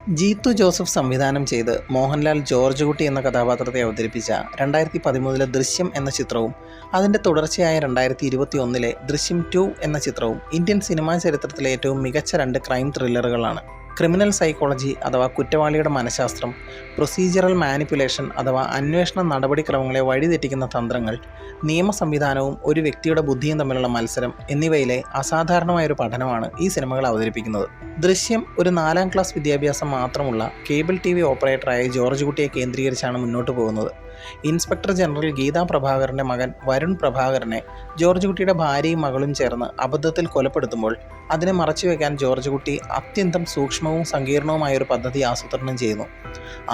Jeethu Joseph സംവിധാനം ചെയ്ത് Mohanlal George കുട്ടി എന്ന കഥാപാത്രത്തെ അവതരിപ്പിച്ച 2013 ദൃശ്യം എന്ന ചിത്രവും അതിൻ്റെ തുടർച്ചയായ 2021 ദൃശ്യം 2 എന്ന ചിത്രവും ഇന്ത്യൻ സിനിമാ ചരിത്രത്തിലെ ഏറ്റവും മികച്ച 2 ക്രൈം ത്രില്ലറുകളാണ്. ക്രിമിനൽ സൈക്കോളജി അഥവാ കുറ്റവാളിയുടെ മനഃശാസ്ത്രം, പ്രൊസീജിയറൽ മാനിപ്പുലേഷൻ അഥവാ അന്വേഷണ നടപടിക്രമങ്ങളെ വഴിതെറ്റിക്കുന്ന തന്ത്രങ്ങൾ, നിയമ സംവിധാനവും ഒരു വ്യക്തിയുടെ ബുദ്ധിയും തമ്മിലുള്ള മത്സരം എന്നിവയിലെ അസാധാരണമായൊരു പഠനമാണ് ഈ സിനിമകൾ അവതരിപ്പിക്കുന്നത്. ദൃശ്യം ഒരു 4ാം ക്ലാസ് വിദ്യാഭ്യാസം മാത്രമുള്ള കേബിൾ TV ഓപ്പറേറ്ററായ ജോർജ് കുട്ടിയെ കേന്ദ്രീകരിച്ചാണ് മുന്നോട്ട് പോകുന്നത്. ഇൻസ്പെക്ടർ ജനറൽ ഗീതാ പ്രഭാകറിൻ്റെ മകൻ വരുൺ പ്രഭാകരനെ ജോർജ് കുട്ടിയുടെ ഭാര്യയും മകളും ചേർന്ന് അബദ്ധത്തിൽ കൊലപ്പെടുത്തുമ്പോൾ അതിനെ മറച്ചുവെക്കാൻ ജോർജ് കുട്ടി അത്യന്തം സൂക്ഷ്മവും സങ്കീർണവുമായ ഒരു പദ്ധതി ആസൂത്രണം ചെയ്യുന്നു.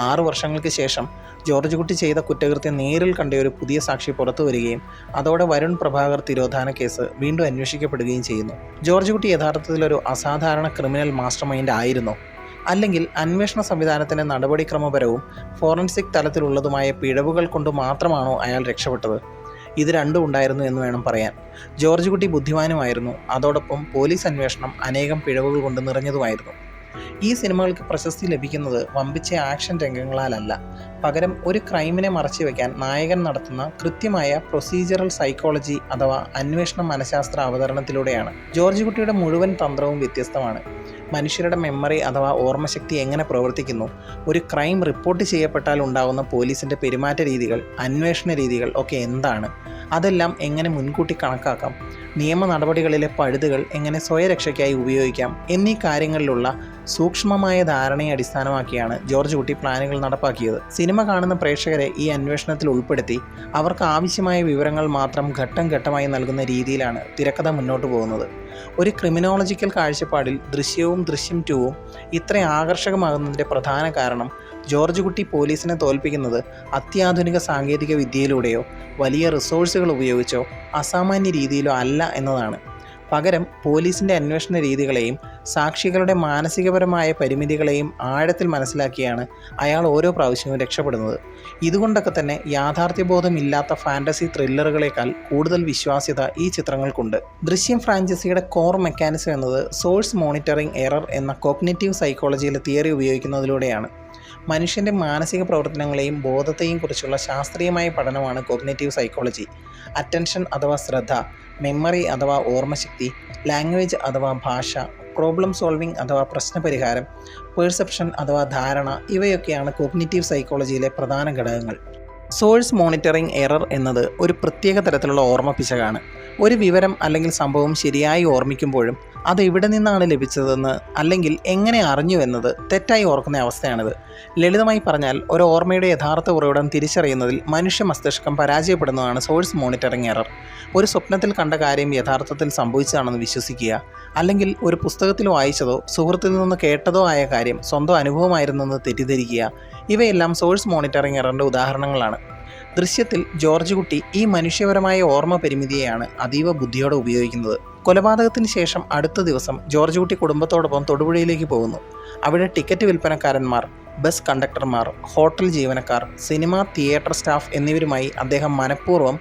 6 വർഷങ്ങൾക്ക് ശേഷം ജോർജ് കുട്ടി ചെയ്ത കുറ്റകൃത്യം നേരിൽ കണ്ട ഒരു പുതിയ സാക്ഷി പുറത്തു വരികയും അതോടെ വരുൺ പ്രഭാകർ തിരോധാന കേസ് വീണ്ടും അന്വേഷിക്കപ്പെടുകയും ചെയ്യുന്നു. ജോർജ് കുട്ടി യഥാർത്ഥത്തിൽ ഒരു അസാധാരണ ക്രിമിനൽ മാസ്റ്റർ മൈൻഡ് ആയിരുന്നോ? അല്ലെങ്കിൽ അന്വേഷണ സംവിധാനത്തിൻ്റെ നടപടിക്രമപരവും ഫോറൻസിക് തലത്തിലുള്ളതുമായ പിഴവുകൾ കൊണ്ട് മാത്രമാണോ അയാൾ രക്ഷപ്പെട്ടത്? ഇത് രണ്ടും ഉണ്ടായിരുന്നു എന്ന് വേണം പറയാൻ. ജോർജ് കുട്ടി ബുദ്ധിമാനുമായിരുന്നു, അതോടൊപ്പം പോലീസ് അന്വേഷണം അനേകം പിഴവുകൾ കൊണ്ട് നിറഞ്ഞതുമായിരുന്നു. ഈ സിനിമകൾക്ക് പ്രശസ്തി ലഭിക്കുന്നത് വമ്പിച്ച ആക്ഷൻ രംഗങ്ങളാലല്ല, പകരം ഒരു ക്രൈമിനെ മറച്ചുവെക്കാൻ നായകൻ നടത്തുന്ന കൃത്യമായ പ്രൊസീജിയറൽ സൈക്കോളജി അഥവാ അന്വേഷണ മനഃശാസ്ത്ര അവതരണത്തിലൂടെയാണ്. ജോർജ് കുട്ടിയുടെ മുഴുവൻ തന്ത്രവും വ്യത്യസ്തമാണ്. മനുഷ്യരുടെ മെമ്മറി അഥവാ ഓർമ്മശക്തി എങ്ങനെ പ്രവർത്തിക്കുന്നു, ഒരു ക്രൈം റിപ്പോർട്ട് ചെയ്യപ്പെട്ടാൽ ഉണ്ടാകുന്ന പോലീസിൻ്റെ പെരുമാറ്റ രീതികൾ, അന്വേഷണ രീതികൾ ഒക്കെ എന്താണ്, അതെല്ലാം എങ്ങനെ മുൻകൂട്ടി കണക്കാക്കാം, നിയമ നടപടികളിലെ പഴുതുകൾ എങ്ങനെ സ്വയരക്ഷയ്ക്കായി ഉപയോഗിക്കാം എന്നീ കാര്യങ്ങളിലുള്ള സൂക്ഷ്മമായ ധാരണയെ അടിസ്ഥാനമാക്കിയാണ് ജോർജ് കുട്ടി പ്ലാനുകൾ നടപ്പാക്കിയത്. സിനിമ കാണുന്ന പ്രേക്ഷകരെ ഈ അന്വേഷണത്തിൽ ഉൾപ്പെടുത്തി അവർക്ക് ആവശ്യമായ വിവരങ്ങൾ മാത്രം ഘട്ടം ഘട്ടമായി നൽകുന്ന രീതിയിലാണ് തിരക്കഥ മുന്നോട്ട് പോകുന്നത്. ഒരു ക്രിമിനോളജിക്കൽ കാഴ്ചപ്പാടിൽ ദൃശ്യവും ദൃശ്യം 2ഉം ഇത്ര ആകർഷകമാകുന്നതിൻ്റെ പ്രധാന കാരണം ജോർജ് കുട്ടി പോലീസിനെ തോൽപ്പിക്കുന്നത് അത്യാധുനിക സാങ്കേതിക വിദ്യയിലൂടെയോ വലിയ റിസോഴ്സുകൾ ഉപയോഗിച്ചോ അസാമാന്യ രീതിയിലോ അല്ല എന്നതാണ്. പകരം പോലീസിൻ്റെ അന്വേഷണ രീതികളെയും സാക്ഷികളുടെ മാനസികപരമായ പരിമിതികളെയും ആഴത്തിൽ മനസ്സിലാക്കിയാണ് അയാൾ ഓരോ പ്രാവശ്യവും രക്ഷപ്പെടുന്നത്. ഇതുകൊണ്ടൊക്കെ തന്നെ യാഥാർത്ഥ്യബോധമില്ലാത്ത ഫാൻറ്റസി ത്രില്ലറുകളേക്കാൾ കൂടുതൽ വിശ്വാസ്യത ഈ ചിത്രങ്ങൾക്കുണ്ട്. ദൃശ്യം ഫ്രാഞ്ചൈസിയുടെ കോർ മെക്കാനിസം എന്നത് സോഴ്സ് മോണിറ്ററിംഗ് എറർ എന്ന കോഗ്നിറ്റീവ് സൈക്കോളജിയിലെ തിയറി ഉപയോഗിക്കുന്നതിലൂടെയാണ്. മനുഷ്യൻ്റെ മാനസിക പ്രവർത്തനങ്ങളെയും ബോധത്തെയും കുറിച്ചുള്ള ശാസ്ത്രീയമായ പഠനമാണ് കോഗ്നിറ്റീവ് സൈക്കോളജി. അറ്റൻഷൻ അഥവാ ശ്രദ്ധ, മെമ്മറി അഥവാ ഓർമ്മശക്തി, ലാംഗ്വേജ് അഥവാ ഭാഷ, പ്രോബ്ലം സോൾവിംഗ് അഥവാ പ്രശ്നപരിഹാരം, പെർസെപ്ഷൻ അഥവാ ധാരണ ഇവയൊക്കെയാണ് കോഗ്നിറ്റീവ് സൈക്കോളജിയിലെ പ്രധാന ഘടകങ്ങൾ. സോഴ്സ് മോണിറ്ററിംഗ് എറർ എന്നത് ഒരു പ്രത്യേക തരത്തിലുള്ള ഓർമ്മ പിശകാണ്. ഒരു വിവരം അല്ലെങ്കിൽ സംഭവം ശരിയായി ഓർമ്മിക്കുമ്പോഴും അത് എവിടെ നിന്നാണ് ലഭിച്ചതെന്ന് അല്ലെങ്കിൽ എങ്ങനെ അറിഞ്ഞു എന്നത് തെറ്റായി ഓർക്കുന്ന അവസ്ഥയാണിത്. ലളിതമായി പറഞ്ഞാൽ ഒരു ഓർമ്മയുടെ യഥാർത്ഥ ഉറവിടം തിരിച്ചറിയുന്നതിൽ മനുഷ്യ മസ്തിഷ്കം പരാജയപ്പെടുന്നതാണ് സോഴ്സ് മോണിറ്ററിംഗ് എറർ. ഒരു സ്വപ്നത്തിൽ കണ്ട കാര്യം യഥാർത്ഥത്തിൽ സംഭവിച്ചതാണെന്ന് വിശ്വസിക്കുക, അല്ലെങ്കിൽ ഒരു പുസ്തകത്തിൽ വായിച്ചതോ സുഹൃത്തിൽ നിന്ന് കേട്ടതോ ആയ കാര്യം സ്വന്തം അനുഭവമായിരുന്നെന്ന് തെറ്റിദ്ധരിക്കുക, ഇവയെല്ലാം സോഴ്സ് മോണിറ്ററിംഗ് എററിൻ്റെ ഉദാഹരണങ്ങളാണ്. ദൃശ്യത്തിൽ ജോർജ് കുട്ടി ഈ മനുഷ്യപരമായ ഓർമ്മ പരിമിതിയെയാണ് അതീവ ബുദ്ധിയോടെ ഉപയോഗിക്കുന്നത്. കൊലപാതകത്തിന് ശേഷം അടുത്ത ദിവസം ജോർജ് കുട്ടി കുടുംബത്തോടൊപ്പം തൊടുപുഴയിലേക്ക് പോകുന്നു. അവിടെ ടിക്കറ്റ് വിൽപ്പനക്കാരന്മാർ, ബസ് കണ്ടക്ടർമാർ, ഹോട്ടൽ ജീവനക്കാർ, സിനിമ തിയേറ്റർ സ്റ്റാഫ് എന്നിവരുമായി അദ്ദേഹം മനഃപൂർവ്വം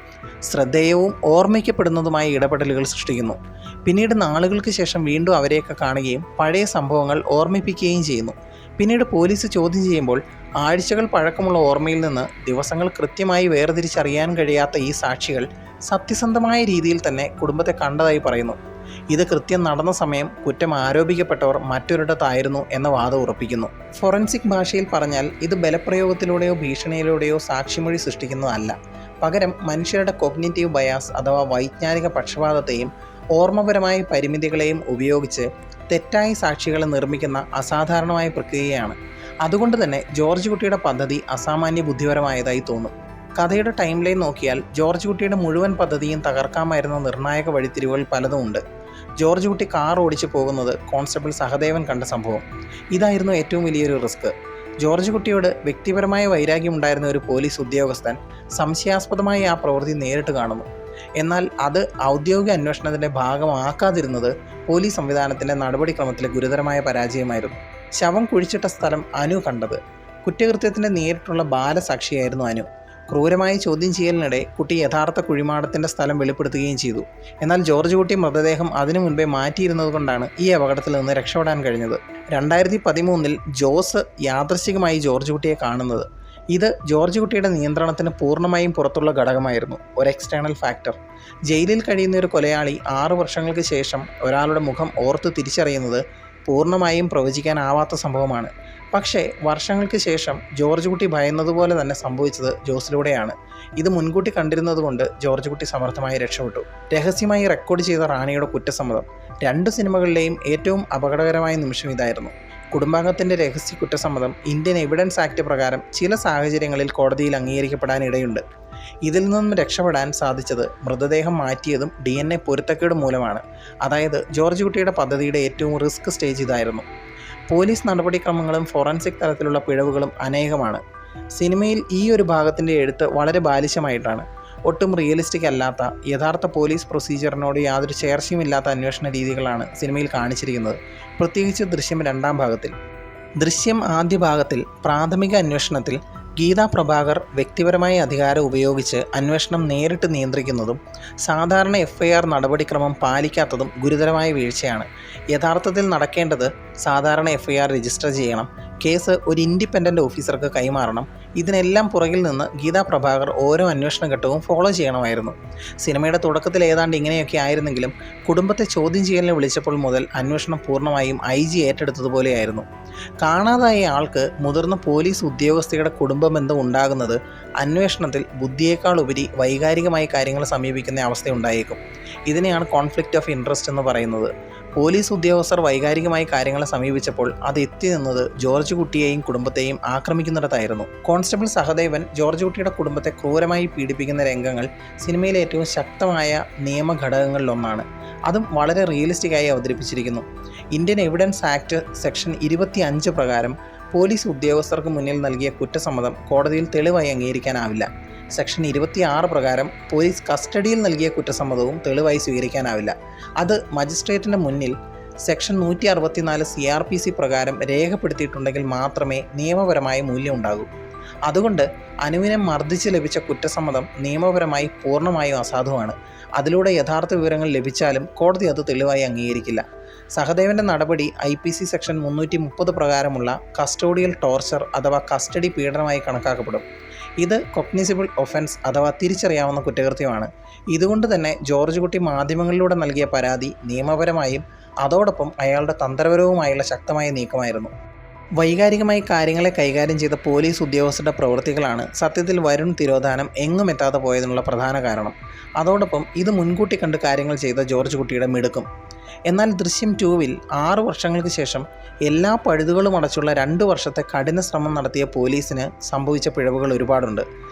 ശ്രദ്ധേയവും ഓർമ്മിക്കപ്പെടുന്നതുമായ ഇടപെടലുകൾ സൃഷ്ടിക്കുന്നു. പിന്നീട് നാളുകൾക്ക് ശേഷം വീണ്ടും അവരെയൊക്കെ കാണുകയും പഴയ സംഭവങ്ങൾ ഓർമ്മിപ്പിക്കുകയും ചെയ്യുന്നു. പിന്നീട് പോലീസ് ചോദ്യം ചെയ്യുമ്പോൾ ആഴ്ചകൾ പഴക്കമുള്ള ഓർമ്മയിൽ നിന്ന് ദിവസങ്ങൾ കൃത്യമായി വേർതിരിച്ചറിയാൻ കഴിയാത്ത ഈ സാക്ഷികൾ സത്യസന്ധമായ രീതിയിൽ തന്നെ കുടുംബത്തെ കണ്ടതായി പറയുന്നു. ഇത് കൃത്യം നടന്ന സമയം കുറ്റം ആരോപിക്കപ്പെട്ടവർ മറ്റൊരിടത്തായിരുന്നു എന്ന വാദം ഉറപ്പിക്കുന്നു. ഫോറൻസിക് ഭാഷയിൽ പറഞ്ഞാൽ ഇത് ബലപ്രയോഗത്തിലൂടെയോ ഭീഷണിയിലൂടെയോ സാക്ഷിമൊഴി സൃഷ്ടിക്കുന്നതല്ല, പകരം മനുഷ്യരുടെ കോഗ്നിറ്റീവ് ബയാസ് അഥവാ വൈജ്ഞാനിക പക്ഷപാതത്തെയും ഓർമ്മപരമായ പരിമിതികളെയും ഉപയോഗിച്ച് തെറ്റായ സാക്ഷികളെ നിർമ്മിക്കുന്ന അസാധാരണമായ പ്രക്രിയയാണ്. അതുകൊണ്ട് തന്നെ ജോർജ് കുട്ടിയുടെ പദ്ധതി അസാമാന്യ ബുദ്ധിപരമായതായി തോന്നും. കഥയുടെ ടൈം ലൈൻ നോക്കിയാൽ ജോർജ് കുട്ടിയുടെ മുഴുവൻ പദ്ധതിയും തകർക്കാമായിരുന്ന നിർണായക വഴിത്തിരിവുകൾ പലതും ഉണ്ട്. ജോർജ് കുട്ടി കാർ ഓടിച്ചു പോകുന്നത് കോൺസ്റ്റബിൾ സഹദേവൻ കണ്ട സംഭവം. ഇതായിരുന്നു ഏറ്റവും വലിയൊരു റിസ്ക്. ജോർജ് കുട്ടിയോട് വ്യക്തിപരമായ വൈരാഗ്യമുണ്ടായിരുന്ന ഒരു പോലീസ് ഉദ്യോഗസ്ഥൻ സംശയാസ്പദമായി ആ പ്രവൃത്തി നേരിട്ട് കാണുന്നു. എന്നാൽ അത് ഔദ്യോഗിക അന്വേഷണത്തിൻ്റെ ഭാഗമാക്കാതിരുന്നത് പോലീസ് സംവിധാനത്തിൻ്റെ നടപടിക്രമത്തിലെ ഗുരുതരമായ പരാജയമായിരുന്നു. ശവം കുഴിച്ചിട്ട സ്ഥലം അനു കണ്ടത്. കുറ്റകൃത്യത്തിൻ്റെ നേരിട്ടുള്ള ബാലസാക്ഷിയായിരുന്നു അനു. ക്രൂരമായ ചോദ്യം ചെയ്യലിനിടെ കുട്ടി യഥാർത്ഥ കുഴിമാടത്തിൻ്റെ സ്ഥലം വെളിപ്പെടുത്തുകയും ചെയ്തു. എന്നാൽ ജോർജ് കുട്ടി മൃതദേഹം അതിനു മുൻപേ മാറ്റിയിരുന്നതുകൊണ്ടാണ് ഈ അപകടത്തിൽ നിന്ന് രക്ഷപ്പെടാൻ കഴിഞ്ഞത്. 2013 ജോസ് യാദൃശ്ചികമായി ജോർജ് കുട്ടിയെ കാണുന്നത്. ഇത് ജോർജ് കുട്ടിയുടെ നിയന്ത്രണത്തിന് പൂർണ്ണമായും പുറത്തുള്ള ഘടകമായിരുന്നു, ഒരു എക്സ്റ്റേണൽ ഫാക്ടർ. ജയിലിൽ കഴിയുന്ന ഒരു കൊലയാളി 6 വർഷങ്ങൾക്ക് ശേഷം ഒരാളുടെ മുഖം ഓർത്ത് തിരിച്ചറിയുന്നത് പൂർണ്ണമായും പ്രവചിക്കാനാവാത്ത സംഭവമാണ്. പക്ഷേ വർഷങ്ങൾക്ക് ശേഷം ജോർജ് കുട്ടി ഭയന്നതുപോലെ തന്നെ സംഭവിച്ചത് ജോസിലൂടെയാണ്. ഇത് മുൻകൂട്ടി കണ്ടിരുന്നതുകൊണ്ട് ജോർജ് കുട്ടി സമർത്ഥമായി രക്ഷപ്പെട്ടു. രഹസ്യമായി റെക്കോർഡ് ചെയ്ത റാണിയുടെ കുറ്റസമ്മതം. 2 സിനിമകളിലെയും ഏറ്റവും അപകടകരമായ നിമിഷം ഇതായിരുന്നു. കുടുംബാംഗത്തിൻ്റെ രഹസ്യ കുറ്റസമ്മതം ഇന്ത്യൻ എവിഡൻസ് ആക്ട് പ്രകാരം ചില സാഹചര്യങ്ങളിൽ കോടതിയിൽ അംഗീകരിക്കപ്പെടാനിടയുണ്ട്. ഇതിൽ നിന്നും രക്ഷപ്പെടാൻ സാധിച്ചത് മൃതദേഹം മാറ്റിയതും DNA പൊരുത്തക്കേട് മൂലമാണ്. അതായത് ജോർജ് കുട്ടിയുടെ പദ്ധതിയുടെ ഏറ്റവും റിസ്ക് സ്റ്റേജ് ഇതായിരുന്നു. പോലീസ് നടപടിക്രമങ്ങളും ഫോറൻസിക് തലത്തിലുള്ള പിഴവുകളും അനേകമാണ്. സിനിമയിൽ ഈ ഒരു ഭാഗത്തിൻ്റെ എഴുത്ത് വളരെ ബാലിശമായിട്ടാണ്. ഒട്ടും റിയലിസ്റ്റിക് അല്ലാത്ത, യഥാർത്ഥ പോലീസ് പ്രൊസീജിയറിനോട് യാതൊരു ചേർച്ചയുമില്ലാത്ത അന്വേഷണ രീതികളാണ് സിനിമയിൽ കാണിച്ചിരിക്കുന്നത്, പ്രത്യേകിച്ച് ദൃശ്യം 2-ാം ഭാഗത്തിൽ. ദൃശ്യം ആദ്യ ഭാഗത്തിൽ പ്രാഥമിക അന്വേഷണത്തിൽ ഗീതാ പ്രഭാകർ വ്യക്തിപരമായ അധികാരം ഉപയോഗിച്ച് അന്വേഷണം നേരിട്ട് നിയന്ത്രിക്കുന്നതും സാധാരണ FIR നടപടിക്രമം പാലിക്കാത്തതും ഗുരുതരമായ വീഴ്ചയാണ്. യഥാർത്ഥത്തിൽ നടക്കേണ്ടത് സാധാരണ FIR രജിസ്റ്റർ ചെയ്യണം, കേസ് ഒരു ഇൻഡിപെൻഡൻ്റ് ഓഫീസർക്ക് കൈമാറണം. ഇതിനെല്ലാം പുറകിൽ നിന്ന് ഗീതാ പ്രഭാകർ ഓരോ അന്വേഷണ ഘട്ടവും ഫോളോ ചെയ്യണമായിരുന്നു. സിനിമയുടെ തുടക്കത്തിൽ ഏതാണ്ട് ഇങ്ങനെയൊക്കെ ആയിരുന്നെങ്കിലും കുടുംബത്തെ ചോദ്യം ചെയ്യലിന് വിളിച്ചപ്പോൾ മുതൽ അന്വേഷണം പൂർണ്ണമായും IG ഏറ്റെടുത്തതുപോലെയായിരുന്നു. കാണാതായ ആൾക്ക് മുതിർന്ന പോലീസ് ഉദ്യോഗസ്ഥയുടെ കുടുംബ ബന്ധം ഉണ്ടാകുന്നത് അന്വേഷണത്തിൽ ബുദ്ധിയേക്കാൾ ഉപരി വൈകാരികമായി കാര്യങ്ങൾ സമീപിക്കുന്ന അവസ്ഥയുണ്ടായേക്കും. ഇതിനെയാണ് കോൺഫ്ലിക്റ്റ് ഓഫ് ഇൻട്രസ്റ്റ് എന്ന് പറയുന്നത്. പോലീസ് ഉദ്യോഗസ്ഥർ വൈകാരികമായി കാര്യങ്ങളെ സമീപിച്ചപ്പോൾ അത് എത്തി നിന്നത് ജോർജ് കുട്ടിയെയും കുടുംബത്തെയും ആക്രമിക്കുന്നിടത്തായിരുന്നു. കോൺസ്റ്റബിൾ സഹദേവൻ ജോർജ് കുട്ടിയുടെ കുടുംബത്തെ ക്രൂരമായി പീഡിപ്പിക്കുന്ന രംഗങ്ങൾ സിനിമയിലെ ഏറ്റവും ശക്തമായ നിയമഘടകങ്ങളിലൊന്നാണ്. അതും വളരെ റിയലിസ്റ്റിക്കായി അവതരിപ്പിച്ചിരിക്കുന്നു. ഇന്ത്യൻ എവിഡൻസ് ആക്ട് സെക്ഷൻ 25 പ്രകാരം പോലീസ് ഉദ്യോഗസ്ഥർക്ക് മുന്നിൽ നൽകിയ കുറ്റസമ്മതം കോടതിയിൽ തെളിവായി അംഗീകരിക്കാനാവില്ല. സെക്ഷൻ 26 പ്രകാരം പോലീസ് കസ്റ്റഡിയിൽ നൽകിയ കുറ്റസമ്മതവും തെളിവായി സ്വീകരിക്കാനാവില്ല. അത് മജിസ്ട്രേറ്റിൻ്റെ മുന്നിൽ സെക്ഷൻ 164 CRPC പ്രകാരം രേഖപ്പെടുത്തിയിട്ടുണ്ടെങ്കിൽ മാത്രമേ നിയമപരമായ മൂല്യം ഉണ്ടാകൂ. അതുകൊണ്ട് അനുവിനെ മർദ്ദിച്ച് ലഭിച്ച കുറ്റസമ്മതം നിയമപരമായി പൂർണ്ണമായും അസാധുവാണ്. അതിലൂടെ യഥാർത്ഥ വിവരങ്ങൾ ലഭിച്ചാലും കോടതി അത് തെളിവായി അംഗീകരിക്കില്ല. സഹദേവൻ്റെ നടപടി IPC സെക്ഷൻ 330 പ്രകാരമുള്ള കസ്റ്റോഡിയൽ ടോർച്ചർ അഥവാ കസ്റ്റഡി പീഡനമായി കണക്കാക്കപ്പെടും. ഇത് കൊഗ്നിസിബിൾ ഒഫൻസ് അഥവാ തിരിച്ചറിയാവുന്ന കുറ്റകൃത്യമാണ്. ഇതുകൊണ്ട് തന്നെ ജോർജ് കുട്ടി മാധ്യമങ്ങളിലൂടെ നൽകിയ പരാതി നിയമപരമായും അതോടൊപ്പം അയാളുടെ തന്ത്രപരവുമായുള്ള ശക്തമായ നീക്കമായിരുന്നു. വൈകാരികമായി കാര്യങ്ങളെ കൈകാര്യം ചെയ്ത പോലീസ് ഉദ്യോഗസ്ഥരുടെ പ്രവൃത്തികളാണ് സത്യത്തിൽ വരുൺ തിരോധാനം എങ്ങും എത്താതെ പോയതിനുള്ള പ്രധാന കാരണം. അതോടൊപ്പം ഇത് മുൻകൂട്ടി കണ്ട് കാര്യങ്ങൾ ചെയ്ത ജോർജ് കുട്ടിയുടെ മിടുക്കും. എന്നാൽ ദൃശ്യം 2-വിൽ 6 വർഷങ്ങൾക്ക് ശേഷം എല്ലാ പഴുതുകളും അടച്ചുള്ള 2 വർഷത്തെ കഠിന ശ്രമം നടത്തിയ പോലീസിന് സംഭവിച്ച പിഴവുകൾ ഒരുപാടുണ്ട്.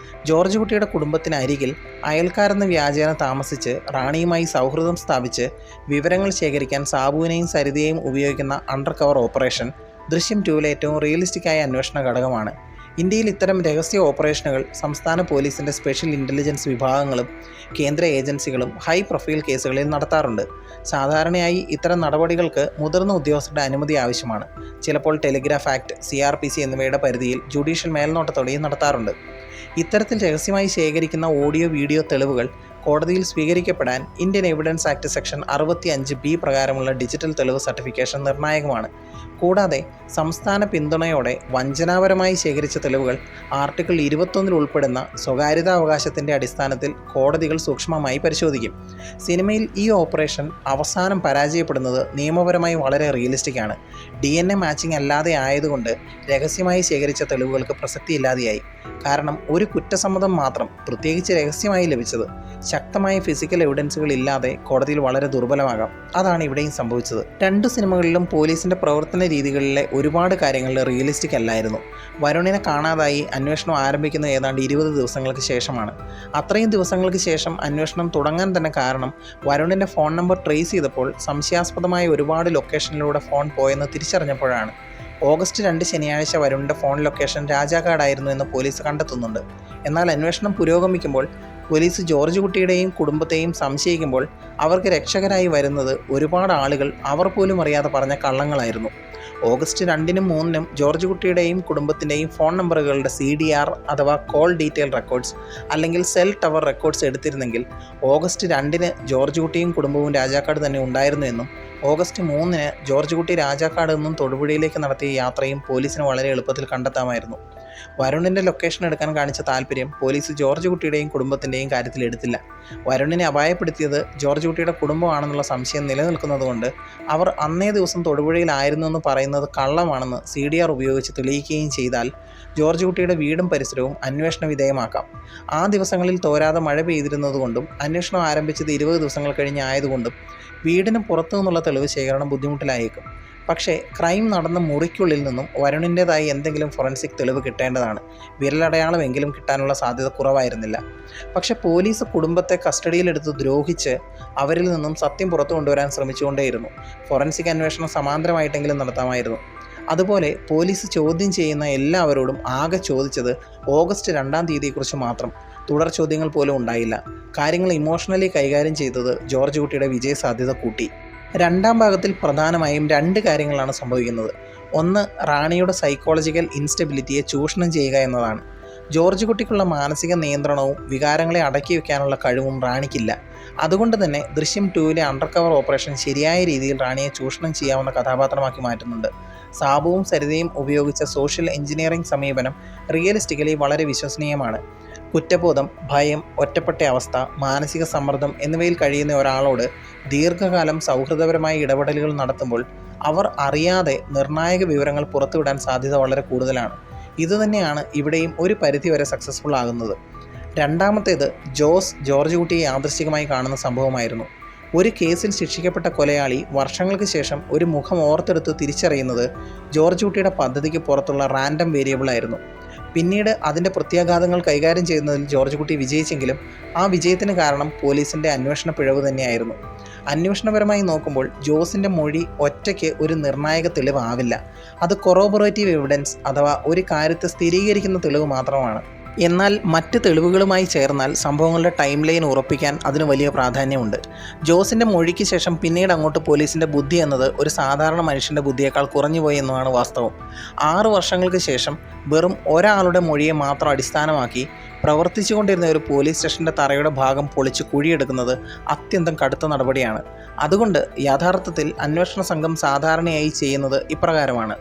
ജോർജ് കുട്ടിയുടെ കുടുംബത്തിനരികിൽ അയൽക്കാരെന്ന വ്യാജേന താമസിച്ച് റാണിയുമായി സൗഹൃദം സ്ഥാപിച്ച് വിവരങ്ങൾ ശേഖരിക്കാൻ സാബുവിനെയും സരിതയെയും ഉപയോഗിക്കുന്ന അണ്ടർ കവർ ഓപ്പറേഷൻ ദൃശ്യം 2-ലെ ഏറ്റവും റിയലിസ്റ്റിക്കായ അന്വേഷണ ഘടകമാണ്. ഇന്ത്യയിൽ ഇത്തരം രഹസ്യ ഓപ്പറേഷനുകൾ സംസ്ഥാന പോലീസിൻ്റെ സ്പെഷ്യൽ ഇൻ്റലിജൻസ് വിഭാഗങ്ങളും കേന്ദ്ര ഏജൻസികളും ഹൈ പ്രൊഫൈൽ കേസുകളിൽ നടത്താറുണ്ട്. സാധാരണയായി ഇത്തരം നടപടികൾക്ക് മുതിർന്ന ഉദ്യോഗസ്ഥരുടെ അനുമതി ആവശ്യമാണ്. ചിലപ്പോൾ ടെലിഗ്രാഫ് ആക്ട്, CRPC എന്നിവയുടെ പരിധിയിൽ ജുഡീഷ്യൽ മേൽനോട്ടത്തോടെയും നടത്താറുണ്ട്. ഇത്തരത്തിൽ രഹസ്യമായി ശേഖരിക്കുന്ന ഓഡിയോ വീഡിയോ തെളിവുകൾ കോടതിയിൽ സ്വീകരിക്കപ്പെടാൻ Indian evidence act section 65B പ്രകാരമുള്ള ഡിജിറ്റൽ തെളിവ് സർട്ടിഫിക്കേഷൻ നിർണായകമാണ്. കൂടാതെ സംസ്ഥാന പിന്തുണയോടെ വഞ്ചനാപരമായി ശേഖരിച്ച തെളിവുകൾ ആർട്ടിക്കിൾ 21 ഉൾപ്പെടുന്ന സ്വകാര്യതാവകാശത്തിൻ്റെ അടിസ്ഥാനത്തിൽ കോടതികൾ സൂക്ഷ്മമായി പരിശോധിക്കും. സിനിമയിൽ ഈ ഓപ്പറേഷൻ അവസാനം പരാജയപ്പെടുന്നത് നിയമപരമായി വളരെ റിയലിസ്റ്റിക്കാണ്. DNA മാച്ചിങ് അല്ലാതെ ആയതുകൊണ്ട് രഹസ്യമായി ശേഖരിച്ച തെളിവുകൾക്ക് പ്രസക്തിയില്ലാതെയായി. കാരണം ഒരു കുറ്റസമ്മതം മാത്രം, പ്രത്യേകിച്ച് രഹസ്യമായി ലഭിച്ചത്, ശക്തമായ ഫിസിക്കൽ എവിഡൻസുകൾ ഇല്ലാതെ കോടതിയിൽ വളരെ ദുർബലമാകാം. അതാണ് ഇവിടെയും സംഭവിച്ചത്. 2 സിനിമകളിലും പോലീസിൻ്റെ പ്രവർത്തന രീതികളിലെ ഒരുപാട് കാര്യങ്ങൾ റിയലിസ്റ്റിക് അല്ലായിരുന്നു. വരുണിനെ കാണാതായി അന്വേഷണം ആരംഭിക്കുന്ന ഏതാണ്ട് 20 ദിവസങ്ങൾക്ക് ശേഷമാണ്. അത്രയും ദിവസങ്ങൾക്ക് ശേഷം അന്വേഷണം തുടങ്ങാൻ തന്നെ കാരണം വരുണിൻ്റെ ഫോൺ നമ്പർ ട്രേസ് ചെയ്തപ്പോൾ സംശയാസ്പദമായ ഒരുപാട് ലൊക്കേഷനിലൂടെ ഫോൺ പോയെന്ന് തിരിച്ചറിഞ്ഞപ്പോഴാണ്. ഓഗസ്റ്റ് 2 ശനിയാഴ്ച വരുണിൻ്റെ ഫോൺ ലൊക്കേഷൻ രാജാക്കാടായിരുന്നു എന്ന് പോലീസ് കണ്ടെത്തുന്നുണ്ട്. എന്നാൽ അന്വേഷണം പുരോഗമിക്കുമ്പോൾ പോലീസ് ജോർജ് കുട്ടിയുടെയും കുടുംബത്തെയും സംശയിക്കുമ്പോൾ അവർക്ക് രക്ഷകരായി വരുന്നത് ഒരുപാട് ആളുകൾ അവർ പോലും അറിയാതെ പറഞ്ഞ കള്ളങ്ങളായിരുന്നു. ഓഗസ്റ്റ് 2-നും 3-നും ജോർജ് കുട്ടിയുടെയും കുടുംബത്തിൻ്റെയും ഫോൺ നമ്പറുകളുടെ CDR അഥവാ കോൾ ഡീറ്റെയിൽ റെക്കോർഡ്സ് അല്ലെങ്കിൽ സെൽ ടവർ റെക്കോർഡ്സ് എടുത്തിരുന്നെങ്കിൽ ഓഗസ്റ്റ് 2-ന് ജോർജ് കുട്ടിയും കുടുംബവും രാജാക്കാട് തന്നെ ഉണ്ടായിരുന്നു എന്നും ഓഗസ്റ്റ് 3-ന് ജോർജ് കുട്ടി രാജാക്കാട് നിന്നും തൊടുപുഴയിലേക്ക് നടത്തിയ യാത്രയും പോലീസിന് വളരെ എളുപ്പത്തിൽ കണ്ടെത്താമായിരുന്നു. വരുണിൻ്റെ ലൊക്കേഷൻ എടുക്കാൻ കാണിച്ച താല്പര്യം പോലീസ് ജോർജ് കുട്ടിയുടെയും കുടുംബത്തിൻ്റെയും കാര്യത്തിൽ എടുത്തില്ല. വരുണിനെ അപായപ്പെടുത്തിയത് ജോർജ് കുട്ടിയുടെ കുടുംബമാണെന്നുള്ള സംശയം നിലനിൽക്കുന്നതുകൊണ്ട് അവർ അന്നേ ദിവസം തൊടുപുഴയിലായിരുന്നു എന്ന് പറയുന്നത് കള്ളമാണെന്ന് CDR ഉപയോഗിച്ച് തെളിയിക്കുകയും ചെയ്താൽ ജോർജ് കുട്ടിയുടെ വീടും പരിസരവും അന്വേഷണ വിധേയമാക്കാം. ആ ദിവസങ്ങളിൽ തോരാതെ മഴ പെയ്തിരുന്നതുകൊണ്ടും അന്വേഷണം ആരംഭിച്ചത് 20 ദിവസങ്ങൾ കഴിഞ്ഞ് ആയതുകൊണ്ടും വീടിന് പുറത്തു നിന്നുള്ള തെളിവ് ശേഖരണം ബുദ്ധിമുട്ടിലായേക്കും. പക്ഷേ ക്രൈം നടന്ന മുറിക്കുള്ളിൽ നിന്നും വരുണിൻ്റേതായി എന്തെങ്കിലും ഫോറൻസിക് തെളിവ് കിട്ടേണ്ടതാണ്. വിരലടയാളമെങ്കിലും കിട്ടാനുള്ള സാധ്യത കുറവായിരുന്നില്ല. പക്ഷേ പോലീസ് കുടുംബത്തെ കസ്റ്റഡിയിലെടുത്ത് ദ്രോഹിച്ച് അവരിൽ നിന്നും സത്യം പുറത്തു കൊണ്ടുവരാൻ ശ്രമിച്ചുകൊണ്ടേയിരുന്നു. ഫോറൻസിക് അന്വേഷണം സമാന്തരമായിട്ടെങ്കിലും നടത്താമായിരുന്നു. അതുപോലെ പോലീസ് ചോദ്യം ചെയ്യുന്ന എല്ലാവരോടും ആകെ ചോദിച്ചത് ഓഗസ്റ്റ് 2-ാം തീയതിയെക്കുറിച്ച് മാത്രം. തുടർ ചോദ്യങ്ങൾ പോലും ഉണ്ടായില്ല. കാര്യങ്ങൾ ഇമോഷണലി കൈകാര്യം ചെയ്തത് ജോർജ് കുട്ടിയുടെ വിജയസാധ്യത കൂട്ടി. 2-ാം ഭാഗത്തിൽ പ്രധാനമായും 2 കാര്യങ്ങളാണ് സംഭവിക്കുന്നത്. ഒന്ന്, റാണിയുടെ സൈക്കോളജിക്കൽ ഇൻസ്റ്റെബിലിറ്റിയെ ചൂഷണം ചെയ്യുക എന്നതാണ്. ജോർജ് കുട്ടിക്കുള്ള മാനസിക നിയന്ത്രണവും വികാരങ്ങളെ അടക്കി വയ്ക്കാനുള്ള കഴിവും റാണിക്കില്ല. അതുകൊണ്ട് തന്നെ ദൃശ്യം 2-ലെ അണ്ടർ കവർ ഓപ്പറേഷൻ ശരിയായ രീതിയിൽ റാണിയെ ചൂഷണം ചെയ്യാവുന്ന കഥാപാത്രമാക്കി മാറ്റുന്നുണ്ട്. സാബുവും സരിതയും ഉപയോഗിച്ച സോഷ്യൽ എഞ്ചിനീയറിംഗ് സമീപനം റിയലിസ്റ്റിക്കലി വളരെ വിശ്വസനീയമാണ്. കുറ്റബോധം, ഭയം, ഒറ്റപ്പെട്ട അവസ്ഥ, മാനസിക സമ്മർദ്ദം എന്നിവയിൽ കഴിയുന്ന ഒരാളോട് ദീർഘകാലം സൗഹൃദപരമായ ഇടപെടലുകൾ നടത്തുമ്പോൾ അവർ അറിയാതെ നിർണായക വിവരങ്ങൾ പുറത്തുവിടാൻ സാധ്യത വളരെ കൂടുതലാണ്. ഇതുതന്നെയാണ് ഇവിടെയും ഒരു പരിധിവരെ സക്സസ്ഫുൾ ആകുന്നത്. രണ്ടാമത്തേത് ജോർജ് കുട്ടിയെ യാദൃശ്ചികമായി കാണുന്ന സംഭവമായിരുന്നു. ഒരു കേസിൽ ശിക്ഷിക്കപ്പെട്ട കൊലയാളി വർഷങ്ങൾക്ക് ശേഷം ഒരു മുഖം ഓർത്തെടുത്ത് തിരിച്ചറിയുന്നത് ജോർജ് കുട്ടിയുടെ പദ്ധതിക്ക് പുറത്തുള്ള റാൻഡം വേരിയബിളായിരുന്നു. പിന്നീട് അതിൻ്റെ പ്രത്യാഘാതങ്ങൾ കൈകാര്യം ചെയ്യുന്നതിൽ ജോർജ് കുട്ടി വിജയിച്ചെങ്കിലും ആ വിജയത്തിന് കാരണം പോലീസിൻ്റെ അന്വേഷണ പിഴവ് തന്നെയായിരുന്നു. അന്വേഷണപരമായി നോക്കുമ്പോൾ ജോസിൻ്റെ മൊഴി ഒറ്റയ്ക്ക് ഒരു നിർണായക തെളിവാവില്ല. അത് കൊറോബറേറ്റീവ് എവിഡൻസ് അഥവാ ഒരു കാര്യത്തെ സ്ഥിരീകരിക്കുന്ന തെളിവ് മാത്രമാണ്. എന്നാൽ മറ്റ് തെളിവുകളുമായി ചേർന്നാൽ സംഭവങ്ങളുടെ ടൈം ലൈൻ ഉറപ്പിക്കാൻ അതിന് വലിയ പ്രാധാന്യമുണ്ട്. ജോസിൻ്റെ മൊഴിക്ക് ശേഷം പിന്നീട് അങ്ങോട്ട് പോലീസിൻ്റെ ബുദ്ധി എന്നത് ഒരു സാധാരണ മനുഷ്യൻ്റെ ബുദ്ധിയേക്കാൾ കുറഞ്ഞുപോയി എന്നതാണ് വാസ്തവം. 6 വർഷങ്ങൾക്ക് ശേഷം വെറും ഒരാളുടെ മൊഴിയെ മാത്രം അടിസ്ഥാനമാക്കി പ്രവർത്തിച്ചുകൊണ്ടിരുന്ന ഒരു പോലീസ് സ്റ്റേഷൻ്റെ തറയുടെ ഭാഗം പൊളിച്ച് കുഴിയെടുക്കുന്നത് അത്യന്തം കടുത്ത നടപടിയാണ്. അതുകൊണ്ട് യഥാർത്ഥത്തിൽ അന്വേഷണ സംഘം സാധാരണയായി ചെയ്യുന്നത് ഇപ്രകാരമാണ്: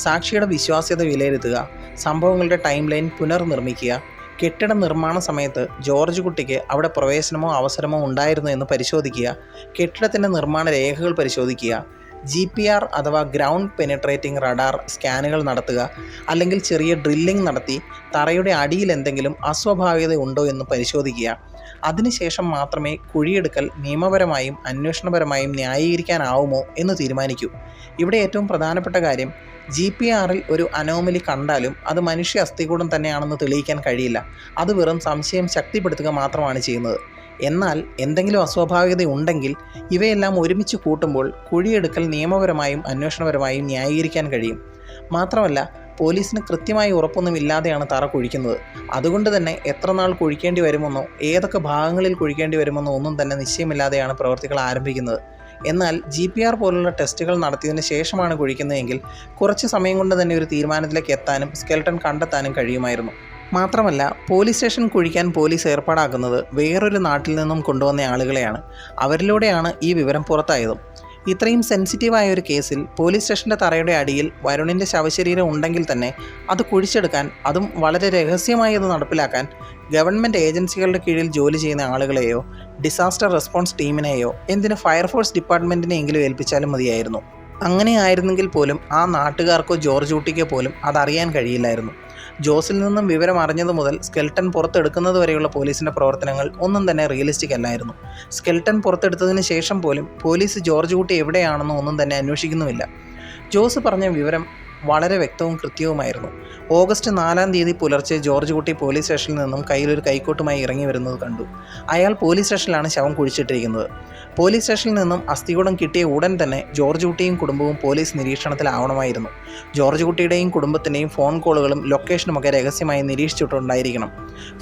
സാക്ഷിയുടെ വിശ്വാസ്യത വിലയിരുത്തുക, സംഭവങ്ങളുടെ ടൈം ലൈൻ പുനർനിർമ്മിക്കുക, കെട്ടിട നിർമ്മാണ സമയത്ത് ജോർജ് കുട്ടിക്ക് അവിടെ പ്രവേശനമോ അവസരമോ ഉണ്ടായിരുന്നു എന്ന് പരിശോധിക്കുക, കെട്ടിടത്തിൻ്റെ നിർമ്മാണ രേഖകൾ പരിശോധിക്കുക, GPR അഥവാ ഗ്രൗണ്ട് പെനിട്രേറ്റിംഗ് റഡാർ സ്കാനുകൾ നടത്തുക, അല്ലെങ്കിൽ ചെറിയ ഡ്രില്ലിംഗ് നടത്തി തറയുടെ അടിയിൽ എന്തെങ്കിലും അസ്വാഭാവികത ഉണ്ടോ എന്ന് പരിശോധിക്കുക. അതിനുശേഷം മാത്രമേ കുഴിയെടുക്കൽ നിയമപരമായും അന്വേഷണപരമായും ന്യായീകരിക്കാനാവുമോ എന്ന് തീരുമാനിക്കൂ. ഇവിടെ ഏറ്റവും പ്രധാനപ്പെട്ട കാര്യം, GPRൽ ഒരു അനോമലി കണ്ടാലും അത് മനുഷ്യ അസ്ഥികൂടം തന്നെയാണെന്ന് തെളിയിക്കാൻ കഴിയില്ല. അത് വെറും സംശയം ശക്തിപ്പെടുത്തുക മാത്രമാണ് ചെയ്യുന്നത്. എന്നാൽ എന്തെങ്കിലും അസ്വാഭാവികത ഉണ്ടെങ്കിൽ ഇവയെല്ലാം ഒരുമിച്ച് കൂട്ടുമ്പോൾ കുഴിയെടുക്കൽ നിയമപരമായും അന്വേഷണപരമായും ന്യായീകരിക്കാൻ കഴിയും. മാത്രമല്ല, പോലീസിന് കൃത്യമായി ഉറപ്പൊന്നുമില്ലാതെയാണ് തറ കുഴിക്കുന്നത്. അതുകൊണ്ട് തന്നെ എത്ര നാൾ കുഴിക്കേണ്ടി വരുമെന്നോ ഏതൊക്കെ ഭാഗങ്ങളിൽ കുഴിക്കേണ്ടി വരുമെന്നോ ഒന്നും തന്നെ നിശ്ചയമില്ലാതെയാണ് പ്രവൃത്തികൾ ആരംഭിക്കുന്നത്. എന്നാൽ GPR പോലുള്ള ടെസ്റ്റുകൾ നടത്തിയതിന് ശേഷമാണ് കുഴിക്കുന്നതെങ്കിൽ കുറച്ച് സമയം കൊണ്ട് തന്നെ ഒരു തീരുമാനത്തിലേക്ക് എത്താനും സ്കെൽട്ടൺ കണ്ടെത്താനും കഴിയുമായിരുന്നു. മാത്രമല്ല, പോലീസ് സ്റ്റേഷൻ കുഴിക്കാൻ പോലീസ് ഏർപ്പാടാക്കുന്നത് വേറൊരു നാട്ടിൽ നിന്നും കൊണ്ടുവന്ന ആളുകളെയാണ്. അവരിലൂടെയാണ് ഈ വിവരം പുറത്തായതും. ഇത്രയും സെൻസിറ്റീവായ ഒരു കേസിൽ പോലീസ് സ്റ്റേഷൻ്റെ തറയുടെ അടിയിൽ വരുണിൻ്റെ ശവശരീരം ഉണ്ടെങ്കിൽ തന്നെ അത് കുഴിച്ചെടുക്കാൻ, അതും വളരെ രഹസ്യമായി അത് നടപ്പിലാക്കാൻ ഗവൺമെൻറ് ഏജൻസികളുടെ കീഴിൽ ജോലി ചെയ്യുന്ന ആളുകളെയോ ഡിസാസ്റ്റർ റെസ്പോൺസ് ടീമിനെയോ എന്തിന് ഫയർഫോഴ്സ് ഡിപ്പാർട്ട്മെൻറ്റിനെയെങ്കിലും ഏൽപ്പിച്ചാലും മതിയായിരുന്നു. അങ്ങനെ ആയിരുന്നെങ്കിൽ പോലും ആ നാട്ടുകാർക്കോ ജോർജ് കുട്ടിക്കോ പോലും അതറിയാൻ കഴിയില്ലായിരുന്നു. ജോസിൽ നിന്നും വിവരം അറിഞ്ഞതു മുതൽ സ്കെൽട്ടൺ പുറത്തെടുക്കുന്നത് വരെയുള്ള പോലീസിൻ്റെ പ്രവർത്തനങ്ങൾ ഒന്നും തന്നെ റിയലിസ്റ്റിക് അല്ലായിരുന്നു. സ്കെൽട്ടൺ പുറത്തെടുത്തതിന് ശേഷം പോലും പോലീസ് ജോർജ് കുട്ടി എവിടെയാണെന്നോ ഒന്നും തന്നെ അന്വേഷിക്കുന്നുമില്ല. ജോസ് പറഞ്ഞ വിവരം വളരെ വ്യക്തവും കൃത്യവുമായിരുന്നു. ഓഗസ്റ്റ് 4-ാം തീയതി പുലർച്ചെ ജോർജ് കുട്ടി പോലീസ് സ്റ്റേഷനിൽ നിന്നും കയ്യിലൊരു കൈക്കോട്ടുമായി ഇറങ്ങി വരുന്നത് കണ്ടു. അയാൾ പോലീസ് സ്റ്റേഷനിലാണ് ശവം കുഴിച്ചിട്ടിരിക്കുന്നത്. പോലീസ് സ്റ്റേഷനിൽ നിന്നും അസ്ഥികൂടം കിട്ടിയ ഉടൻ തന്നെ ജോർജ് കുട്ടിയും കുടുംബവും പോലീസ് നിരീക്ഷണത്തിലാവണമായിരുന്നു. ജോർജ് കുട്ടിയുടെയും കുടുംബത്തിൻ്റെയും ഫോൺ കോളുകളും ലൊക്കേഷനുമൊക്കെ രഹസ്യമായി നിരീക്ഷിച്ചിട്ടുണ്ടായിരിക്കണം.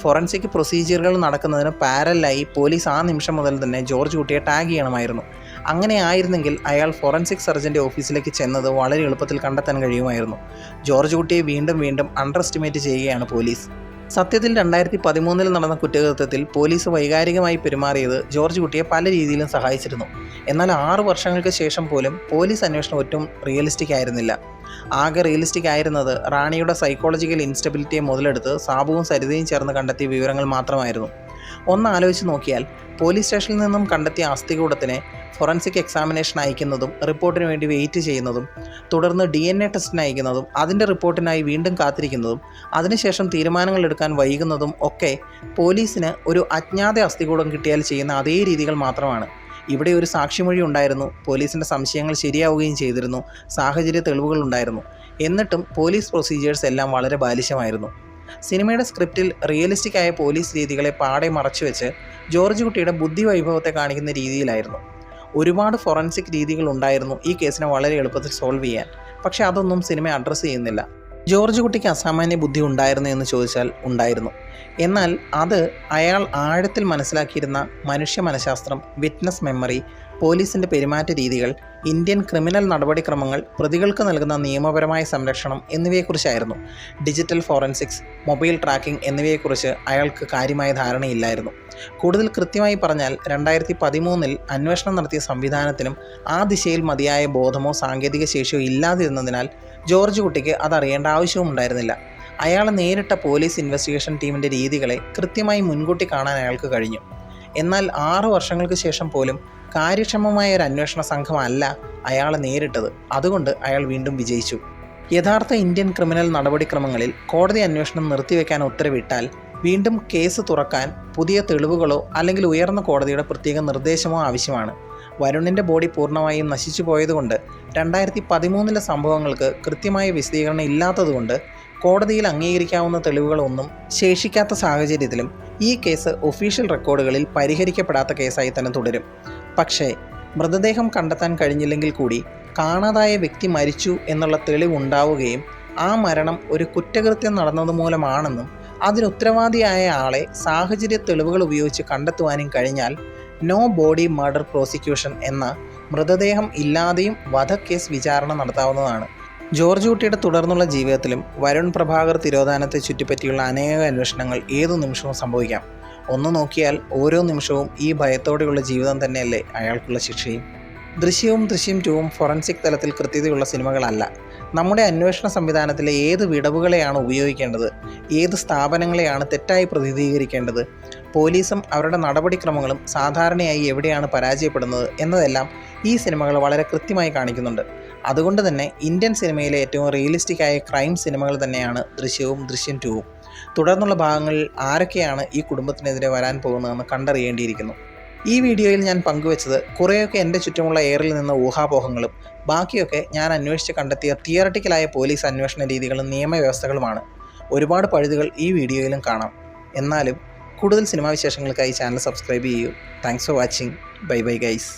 ഫോറൻസിക് പ്രൊസീജിയറുകൾ നടക്കുന്നതിന് പാരലായി പോലീസ് ആ നിമിഷം മുതൽ തന്നെ ജോർജ് കുട്ടിയെ ടാഗ് ചെയ്യണമായിരുന്നു. അങ്ങനെ ആയിരുന്നെങ്കിൽ അയാൾ ഫോറൻസിക് സർജൻ്റെ ഓഫീസിലേക്ക് ചെന്നത് വളരെ എളുപ്പത്തിൽ കണ്ടെത്താൻ കഴിയുമായിരുന്നു. ജോർജ് കുട്ടിയെ വീണ്ടും അണ്ടർ എസ്റ്റിമേറ്റ് ചെയ്യുകയാണ് പോലീസ്. സത്യത്തിൽ 2013 നടന്ന കുറ്റകൃത്യത്തിൽ പോലീസ് വൈകാരികമായി പെരുമാറിയത് ജോർജ് കുട്ടിയെ പല രീതിയിലും സഹായിച്ചിരുന്നു. എന്നാൽ 6 വർഷങ്ങൾക്ക് ശേഷം പോലും പോലീസ് അന്വേഷണം ഒട്ടും റിയലിസ്റ്റിക് ആയിരുന്നില്ല. ആകെ റിയലിസ്റ്റിക് ആയിരുന്നത് റാണിയുടെ സൈക്കോളജിക്കൽ ഇൻസ്റ്റബിലിറ്റിയെ മുതലെടുത്ത് സാബുവും സരിതയും ചേർന്ന് കണ്ടെത്തിയ വിവരങ്ങൾ മാത്രമായിരുന്നു. ഒന്ന് ആലോചിച്ച് നോക്കിയാൽ പോലീസ് സ്റ്റേഷനിൽ നിന്നും കണ്ടെത്തിയ അസ്ഥികൂടത്തിനെ ഫോറൻസിക് എക്സാമിനേഷൻ അയക്കുന്നതും റിപ്പോർട്ടിന് വേണ്ടി വെയിറ്റ് ചെയ്യുന്നതും തുടർന്ന് DNA ടെസ്റ്റിന് അയക്കുന്നതും അതിൻ്റെ റിപ്പോർട്ടിനായി വീണ്ടും കാത്തിരിക്കുന്നതും അതിനുശേഷം തീരുമാനങ്ങൾ എടുക്കാൻ വൈകുന്നതും ഒക്കെ പോലീസിന് ഒരു അജ്ഞാത അസ്ഥികൂടം കിട്ടിയാൽ ചെയ്യുന്ന അതേ രീതികൾ മാത്രമാണ്. ഇവിടെ ഒരു സാക്ഷിമൊഴി ഉണ്ടായിരുന്നു, പോലീസിൻ്റെ സംശയങ്ങൾ ശരിയാവുകയും ചെയ്തിരുന്നു, സാഹചര്യ തെളിവുകൾ ഉണ്ടായിരുന്നു. എന്നിട്ടും പോലീസ് പ്രൊസീജിയേഴ്സ് എല്ലാം വളരെ ബാലിശമായിരുന്നു. സിനിമയുടെ സ്ക്രിപ്റ്റിൽ റിയലിസ്റ്റിക് ആയ പോലീസ് രീതികളെ പാടെ മറച്ചുവെച്ച് ജോർജ് കുട്ടിയുടെ ബുദ്ധിവൈഭവത്തെ കാണിക്കുന്ന രീതിയിലായിരുന്നു. ഒരുപാട് ഫോറൻസിക് രീതികൾ ഉണ്ടായിരുന്നു ഈ കേസിനെ വളരെ എളുപ്പത്തിൽ സോൾവ് ചെയ്യാൻ. പക്ഷേ അതൊന്നും സിനിമ അഡ്രസ്സ് ചെയ്യുന്നില്ല. ജോർജ് കുട്ടിക്ക് അസാമാന്യ ബുദ്ധി ഉണ്ടായിരുന്നു എന്ന് ചോദിച്ചാൽ ഉണ്ടായിരുന്നു. എന്നാൽ അത് അയാൾ ആഴത്തിൽ മനസ്സിലാക്കിയിരുന്ന മനുഷ്യ മനഃശാസ്ത്രം, വിറ്റ്നസ് മെമ്മറി, പോലീസിൻ്റെ പെരുമാറ്റ രീതികൾ, ഇന്ത്യൻ ക്രിമിനൽ നടപടിക്രമങ്ങൾ, പ്രതികൾക്ക് നൽകുന്ന നിയമപരമായ സംരക്ഷണം എന്നിവയെക്കുറിച്ചായിരുന്നു. ഡിജിറ്റൽ ഫോറൻസിക്സ്, മൊബൈൽ ട്രാക്കിംഗ് എന്നിവയെക്കുറിച്ച് അയാൾക്ക് കാര്യമായ ധാരണയില്ലായിരുന്നു. കൂടുതൽ കൃത്യമായി പറഞ്ഞാൽ 2013 അന്വേഷണം നടത്തിയ സംവിധാനത്തിനും ആ ദിശയിൽ മതിയായ ബോധമോ സാങ്കേതിക ശേഷിയോ ഇല്ലാതിരുന്നതിനാൽ ജോർജ് കുട്ടിക്ക് അതറിയേണ്ട ആവശ്യവും ഉണ്ടായിരുന്നില്ല. അയാൾ നേരിട്ട പോലീസ് ഇൻവെസ്റ്റിഗേഷൻ ടീമിൻ്റെ രീതികളെ കൃത്യമായി മുൻകൂട്ടി കാണാൻ അയാൾക്ക് കഴിഞ്ഞു. എന്നാൽ 6 വർഷങ്ങൾക്ക് ശേഷം പോലും കാര്യക്ഷമമായ ഒരു അന്വേഷണ സംഘമല്ല അയാളെ നേരിട്ടത്. അതുകൊണ്ട് അയാൾ വീണ്ടും വിജയിച്ചു. യഥാർത്ഥ ഇന്ത്യൻ ക്രിമിനൽ നടപടിക്രമങ്ങളിൽ കോടതി അന്വേഷണം നിർത്തിവെക്കാൻ ഉത്തരവിട്ടാൽ വീണ്ടും കേസ് തുറക്കാൻ പുതിയ തെളിവുകളോ അല്ലെങ്കിൽ ഉയർന്ന കോടതിയുടെ പ്രത്യേക നിർദ്ദേശമോ ആവശ്യമാണ്. വരുണിൻ്റെ ബോഡി പൂർണ്ണമായും നശിച്ചു പോയതുകൊണ്ട് 2013 സംഭവങ്ങൾക്ക് കൃത്യമായ വിശദീകരണം ഇല്ലാത്തതുകൊണ്ട് കോടതിയിൽ അംഗീകരിക്കാവുന്ന തെളിവുകളൊന്നും ശേഷിക്കാത്ത സാഹചര്യത്തിലും ഈ കേസ് ഒഫീഷ്യൽ റെക്കോർഡുകളിൽ പരിഹരിക്കപ്പെടാത്ത കേസായി തന്നെ തുടരും. പക്ഷേ മൃതദേഹം കണ്ടെത്താൻ കഴിഞ്ഞില്ലെങ്കിൽ കൂടി കാണാതായ വ്യക്തി മരിച്ചു എന്നുള്ള തെളിവുണ്ടാവുകയും ആ മരണം ഒരു കുറ്റകൃത്യം നടന്നതുമൂലമാണെന്നും അതിനുത്തരവാദിയായ ആളെ സാഹചര്യ തെളിവുകൾ ഉപയോഗിച്ച് കണ്ടെത്തുവാനും കഴിഞ്ഞാൽ നോ ബോഡി മർഡർ പ്രോസിക്യൂഷൻ എന്ന മൃതദേഹം ഇല്ലാതെയും വധക്കേസ് വിചാരണ നടത്താവുന്നതാണ്. ജോർജ് കുട്ടിയുടെ തുടർന്നുള്ള ജീവിതത്തിലും വരുൺ പ്രഭാകർ തിരോധാനത്തെ ചുറ്റിപ്പറ്റിയുള്ള അനേക അന്വേഷണങ്ങൾ ഏതു നിമിഷവും സംഭവിക്കാം. ഒന്ന് നോക്കിയാൽ ഓരോ നിമിഷവും ഈ ഭയത്തോടെയുള്ള ജീവിതം തന്നെയല്ലേ അയാൾക്കുള്ള ശിക്ഷയും. ദൃശ്യവും ദൃശ്യം 2 ഫോറൻസിക് തലത്തിൽ കൃത്യതയുള്ള സിനിമകളല്ല. നമ്മുടെ അന്വേഷണ സംവിധാനത്തിലെ ഏത് വിടവുകളെയാണ് ഉപയോഗിക്കേണ്ടത്, ഏത് സ്ഥാപനങ്ങളെയാണ് തെറ്റായി പ്രതിനിധീകരിക്കേണ്ടത്, പോലീസും അവരുടെ നടപടിക്രമങ്ങളും സാധാരണയായി എവിടെയാണ് പരാജയപ്പെടുന്നത് എന്നതെല്ലാം ഈ സിനിമകൾ വളരെ കൃത്യമായി കാണിക്കുന്നുണ്ട്. അതുകൊണ്ട് തന്നെ ഇന്ത്യൻ സിനിമയിലെ ഏറ്റവും റിയലിസ്റ്റിക് ആയ ക്രൈം സിനിമകൾ തന്നെയാണ് ദൃശ്യവും ദൃശ്യം 2. തുടർന്നുള്ള ഭാഗങ്ങളിൽ ആരൊക്കെയാണ് ഈ കുടുംബത്തിനെതിരെ വരാൻ പോകുന്നതെന്ന് കണ്ടറിയേണ്ടിയിരിക്കുന്നു. ഈ വീഡിയോയിൽ ഞാൻ പങ്കുവച്ചത് കുറേയൊക്കെ എൻ്റെ ചുറ്റുമുള്ള എയറിൽ നിന്ന് ഊഹാപോഹങ്ങളും ബാക്കിയൊക്കെ ഞാൻ അന്വേഷിച്ച് കണ്ടെത്തിയ തിയറട്ടിക്കലായ പോലീസ് അന്വേഷണ രീതികളും നിയമവ്യവസ്ഥകളുമാണ്. ഒരുപാട് പഴുതുകൾ ഈ വീഡിയോയിലും കാണാം. എന്നാലും കൂടുതൽ സിനിമാ വിശേഷങ്ങൾക്കായി ചാനൽ സബ്സ്ക്രൈബ് ചെയ്യൂ. Thanks for watching. Bye bye guys.